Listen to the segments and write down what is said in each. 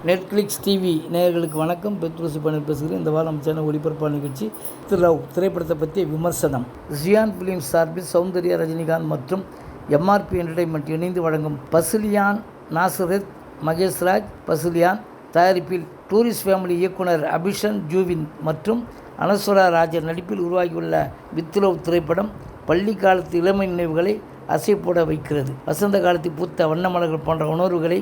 Netflix TV நேயர்களுக்கு வணக்கம். பெத்ரூசி பண்ணி பேசுகிறேன். இந்த வாரம் நம்ம சேனல் ஒளிபரப்பான நிகழ்ச்சி லவ் திரைப்படத்தை பற்றிய விமர்சனம். ஜியான் பிலிம்ஸ் சார்பில் சௌந்தர்யா, ரஜினிகாந்த் மற்றும் எம்ஆர்பி என்டர்டைன்மெண்ட் இணைந்து வழங்கும் பசிலியான் நாசரத் மகேஷ்ராஜ் பசிலியான் தயாரிப்பில் டூரிஸ்ட் ஃபேமிலி இயக்குனர் அபிஷன் ஜூவின் மற்றும் அனஸ்வரா ராஜர் நடிப்பில் உருவாகியுள்ள லவ் திரைப்படம் பள்ளி காலத்து இளமை நினைவுகளை அசைப்போட வைக்கிறது. வசந்த காலத்தில் பூத்த வண்ணமலர்கள் போன்ற உணர்வுகளை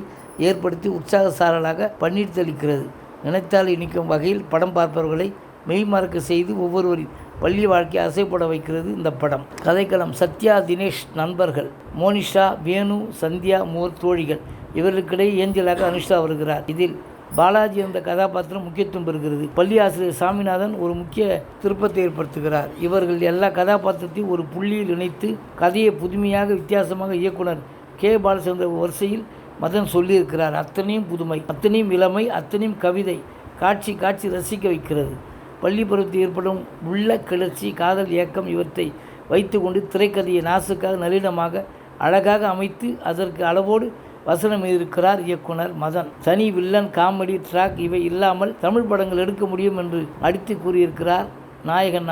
ஏற்படுத்தி உற்சாக சாரலாக பன்னீர் தெளிக்கிறது. நினைத்தால் இனிக்கும் வகையில் படம் பார்ப்பவர்களை மெய்மறக்க செய்து ஒவ்வொருவரின் பள்ளி வாழ்க்கையை அசைப்பட வைக்கிறது இந்த படம். கதைக்களம்: சத்யா, தினேஷ் நண்பர்கள், மோனிஷா, வேணு, சந்தியா மூவர் தோழிகள். இவர்களுக்கிடையே ஏஞ்சலாக அனுஷ்டா வருகிறார். இதில் பாலாஜி என்ற கதாபாத்திரம் முக்கியத்துவம் பெறுகிறது. பள்ளி ஆசிரியர் சாமிநாதன் ஒரு முக்கிய திருப்பத்தை ஏற்படுத்துகிறார். இவர்கள் எல்லா கதாபாத்திரத்தையும் ஒரு புள்ளியில் இணைத்து கதையை புதுமையாக வித்தியாசமாக இயக்குனர் கே. பாலச்சந்திர வரிசையில் மதன் சொல்லியிருக்கிறார். அத்தனையும் புதுமை, அத்தனையும் இளமை, அத்தனையும் கவிதை. காட்சி ரசிக்க வைக்கிறது. பள்ளி பருவத்தில் ஏற்படும் உள்ள கிளர்ச்சி, காதல், ஏக்கம் இவற்றை வைத்துக்கொண்டு திரைக்கதையை நாசுக்காக நளினமாக அழகாக அமைத்து அதற்கு அளவோடு வசனம் இருக்கிறார் இயக்குனர் மதன். தனி வில்லன், காமெடி ட்ராக் இவை இல்லாமல் தமிழ் படங்கள் எடுக்க முடியும் என்று அடித்து கூறியிருக்கிறார் நாயகன்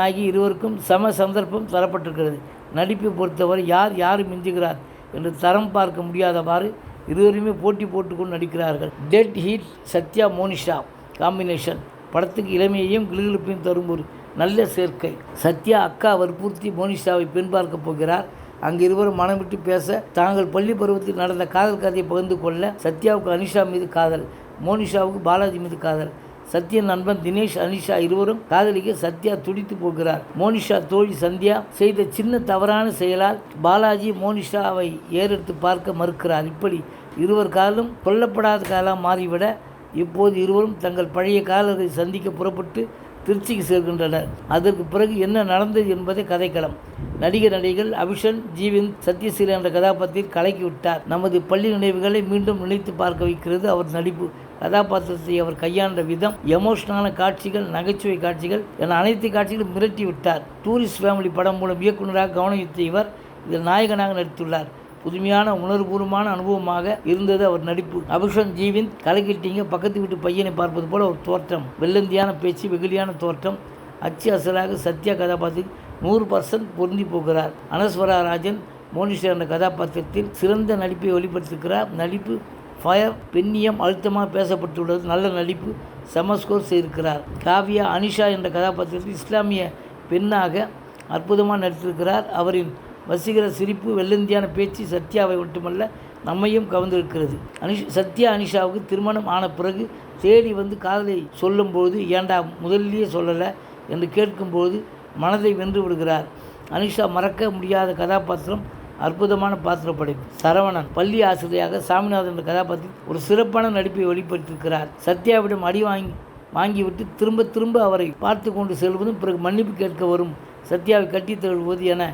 நாயகி இருவருக்கும் சம சந்தர்ப்பம் தரப்பட்டிருக்கிறது. நடிப்பை பொறுத்தவரை யார் மிஞ்சுகிறார் என்று தரம் பார்க்க முடியாதவாறு இருவருமே போட்டி போட்டுக்கொண்டு நடிக்கிறார்கள். Dead heat Sathya Monisha combination படத்துக்கு இளமையையும் கிளுகிழப்பையும் தரும் ஒரு நல்ல சேர்க்கை. சத்யா அக்கா வற்புறுத்தி மோனிஷாவை பெண் பார்க்க போகிறார். அங்கு இருவரும் மனம் விட்டு பேச தாங்கள் பள்ளி பருவத்தில் நடந்த காதல் கதையை பகிர்ந்து கொள்ள சத்யாவுக்கு அனிஷா மீது காதல், மோனிஷாவுக்கு பாலாஜி மீது காதல். சத்யன் நண்பன் தினேஷ், அனிஷா இருவரும் காதலிக்க சத்யா துடித்து போகிறார். மோனிஷா தோழி சந்தியா செய்த சின்ன தவறான செயலால் பாலாஜி மோனிஷாவை ஏறெடுத்து பார்க்க மறுக்கிறார். இப்படி இருவர் காதலும் கொல்லப்படாத காலம் மாறிவிட இப்போது இருவரும் தங்கள் பழைய காதலை சந்திக்க புறப்பட்டு திருச்சிக்கு செல்கின்றனர். அதற்கு பிறகு என்ன நடந்தது என்பதை கதைக்களம். நடிகர்கள் அபிஷன் ஜீவின் சத்யசீலன் என்ற கதாபாத்திரத்தில் கலக்கிவிட்டார். நமது பள்ளி நினைவுகளை மீண்டும் நினைத்து பார்க்க வைக்கிறது அவர் நடிப்பு. கதாபாத்திரத்தை அவர் கையாண்ட விதம், எமோஷனலான காட்சிகள், நகைச்சுவை காட்சிகள் என அனைத்து காட்சிகளும் மிரட்டி விட்டார். டூரிஸ்ட் ஃபேமிலி படம் மூலம் இயக்குநராக கவனம் ஈர்த்த இவர் இதில் நாயகனாக நடித்துள்ளார். புதுமையான உணர்வுபூர்வமான அனுபவமாக இருந்தது அவர் நடிப்பு. அபிஷன் ஜீவின் கலக்கிட்டீங்க பக்கத்து வீட்டு பையனை பார்ப்பது போல ஒரு தோற்றம், வெள்ளந்தியான பேச்சு, வெகுளியான தோற்றம். அச்சு அசலாக சத்யா கதாபாத்திரத்தில் 100% பொருந்தி போகிறார். அனஸ்வரா ராஜன் மோனிஷா என்ற கதாபாத்திரத்தில் சிறந்த நடிப்பை வெளிப்படுத்தியிருக்கிறார். நடிப்பு ஃபயர், பெண்ணியம் அழுத்தமாக பேசப்பட்டுள்ளது. நல்ல நடிப்பு, செமஸ்கோர் செய்திருக்கிறார். காவியா அனிஷா என்ற கதாபாத்திரத்தில் இஸ்லாமிய பெண்ணாக அற்புதமாக நடித்திருக்கிறார். அவரின் வசீகர சிரிப்பு, வெள்ளந்தியான பேச்சு சத்யாவை மட்டுமல்ல நம்மையும் கவர்ந்திருக்கிறது. சத்யா அனிஷாவுக்கு திருமணம் ஆன பிறகு தேடி வந்து காதலை சொல்லும்போது ஏண்டா முதல்லையே சொல்லலை என்று கேட்கும்போது மனதை வென்று விடுகிறார். அனிஷா மறக்க முடியாத கதாபாத்திரம், அற்புதமான பாத்திரப்படைப்பு. சரவணன் பள்ளி ஆசிரியராக சாமிநாதன் என்ற கதாபாத்திரத்தில் ஒரு சிறப்பான நடிப்பை வெளிப்படுத்தியிருக்கிறார். சத்யாவிடம் அடி வாங்கிவிட்டு திரும்ப அவரை பார்த்து கொண்டு செல்வதும் பிறகு மன்னிப்பு கேட்க வரும் சத்யாவை கட்டி தழுவது என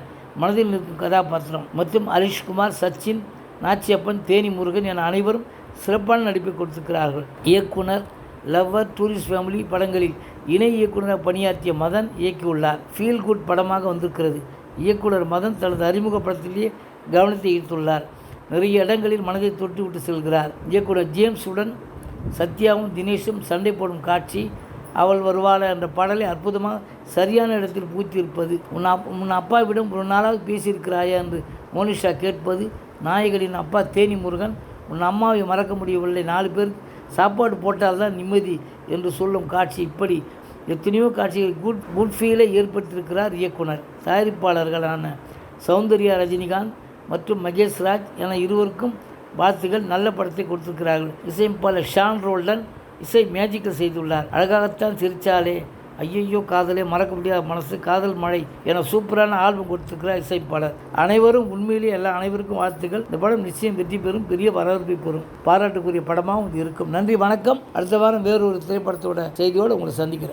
மனதில் நிற்கும் கதாபாத்திரம். மற்றும் ஹரிஷ்குமார், சச்சின், நாச்சியப்பன், தேனி முருகன் என அனைவரும் சிறப்பான நடிப்பை கொடுத்திருக்கிறார்கள். இயக்குனர் லவ்வர், டூரிஸ்ட் ஃபேமிலி படங்களில் இணை இயக்குநராக பணியாற்றிய மதன் இயக்கியுள்ளார். ஃபீல் குட் படமாக வந்திருக்கிறது. இயக்குனர் மதன் தனது அறிமுக படத்திலேயே கவனத்தை ஈர்த்துள்ளார். நிறைய இடங்களில் மனதை தொட்டு விட்டு செல்கிறார். இயக்குனர் ஜேம்ஸுடன் சத்யாவும் தினேஷும் சண்டை போடும் காட்சி, அவள் வருவாள என்ற பாடலை அற்புதமாக சரியான இடத்தில் பூத்திருப்பது, உன் அப்பாவிடம் ஒரு நாளாவது பேசியிருக்கிறாயா என்று மோனிஷா கேட்பது, நாயகனின் அப்பா தேனி முருகன் உன் அம்மாவை மறக்க முடியவில்லை, 4 பேருக்கு சாப்பாடு போட்டால்தான் நிம்மதி என்று சொல்லும் காட்சி. இப்படி எத்தனையோ காட்சிகள் குட் ஃபீலை ஏற்படுத்தியிருக்கிறார் இயக்குனர். தயாரிப்பாளர்களான சௌந்தர்யா, ரஜினிகாந்த் மற்றும் மகேஷ்ராஜ் என இருவருக்கும் வாழ்த்துகள். நல்ல படத்தை கொடுத்திருக்கிறார்கள். இசையமைப்பாளர் ஷான் ரோல்டன் இசை மேஜிக்கல் செய்துள்ளார். அழகாகத்தான் சிரிச்சாலே, ஐயையோ காதலே, மறக்க முடியாத மனசு, காதல் மழை என சூப்பரான ஆல்பம் கொடுத்திருக்கிறார் இசைப்பாளர். அனைவரும் உண்மையிலேயே அனைவருக்கும் வாழ்த்துக்கள். இந்த படம் நிச்சயம் வெற்றி பெறும், பெரிய வரவேற்பை பெறும், பாராட்டுக்குரிய படமாகவும் இது இருக்கும். நன்றி, வணக்கம். அடுத்த வாரம் வேறொரு திரைப்படத்தோட செய்தியோடு உங்களை சந்திக்கிறேன்.